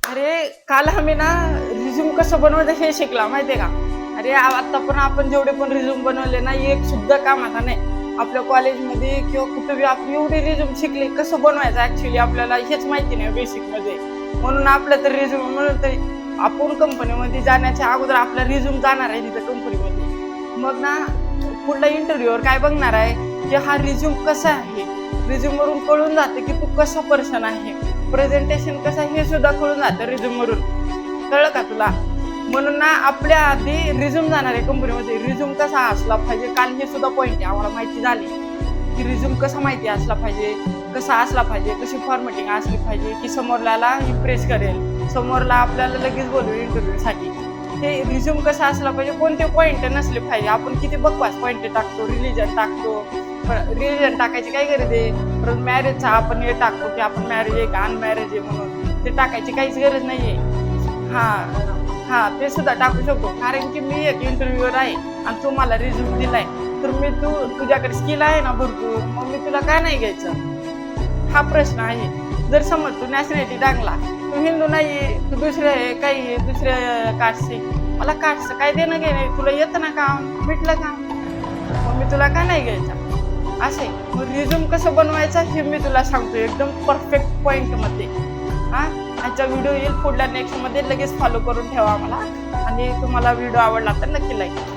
अरे काल आम्ही ना रिझ्यूम कसं बनवायचं हे शिकला माहितीये का? अरे आता पण आपण जेवढे पण रिझ्यूम बनवले ना एक सुद्धा कामाचा नाही. आपल्या कॉलेजमध्ये किंवा कुठे बी आपण एवढे रिझ्यूम शिकले कसं बनवायचं ऍक्च्युली आपल्याला हेच माहिती नाही बेसिक मध्ये. म्हणून आपलं तर रिझ्यूम म्हणून तरी आपण कंपनीमध्ये जाण्याच्या अगोदर आपला रिझ्यूम जाणार आहे तिथं कंपनीमध्ये. मग ना पुढल्या इंटरव्ह्यूवर काय बघणार आहे की हा रिझ्यूम कसा आहे. रिझ्यूम वरून कळून जातं की तू कसा पर्सन आहे, प्रेझेंटेशन कसं आहे हे सुद्धा कळून जातं रिझ्यूम वरून. कळलं का तुला? म्हणून ना आपल्या आधी रिझ्यूम जाणार आहे कंपनीमध्ये. रिझ्यूम कसा असला पाहिजे काल हे सुद्धा पॉईंट आहे आम्हाला माहिती झाली की रिझ्यूम कसा माहिती असला पाहिजे, कसा असला पाहिजे, कशी फॉर्मॅटिंग असली पाहिजे की समोरला इम्प्रेस करेल, समोरला आपल्याला लगेच बोलवेल इंटरव्ह्यूसाठी. हे रिझ्यूम कसा असला पाहिजे, कोणते पॉईंट नसले पाहिजे. आपण किती बकवास पॉईंट टाकतो, रिलीजन टाकतो. रिलीजन टाकायची काय गरज आहे? परत मॅरेजचा आपण हे टाकतो की आपण मॅरेज आहे का अनमॅरेज आहे म्हणून, ते टाकायची काहीच गरज नाहीये. हा ते सुद्धा टाकू शकतो. कारण की मी एक इंटरव्ह्यूअर आहे आणि तू मला रिझ्यूम दिलाय तर तुझ्याकडे स्किल आहे ना भरपूर, मग मी तुला काय नाही घ्यायचं हा प्रश्न आहे. जर समज तू नॅशनॅलिटी टाकला, तू हिंदू नाही, तू दुसरे काही दुसऱ्या कास्टचे, मला कास्टचं काय देणं घे नाही, तुला येतं ना काम, भेटलं काम, मग मी तुला काय नाही घ्यायचं असे. मग रिझ्यूम कसं बनवायचं हे मी तुला सांगतो एकदम परफेक्ट पॉईंट मध्ये. आजचा व्हिडिओ येईल पुढल्या नेक्स्ट मध्ये, लगेच फॉलो करून ठेवा आम्हाला. आणि तुम्हाला व्हिडिओ आवडला तर नक्की लाईक करा.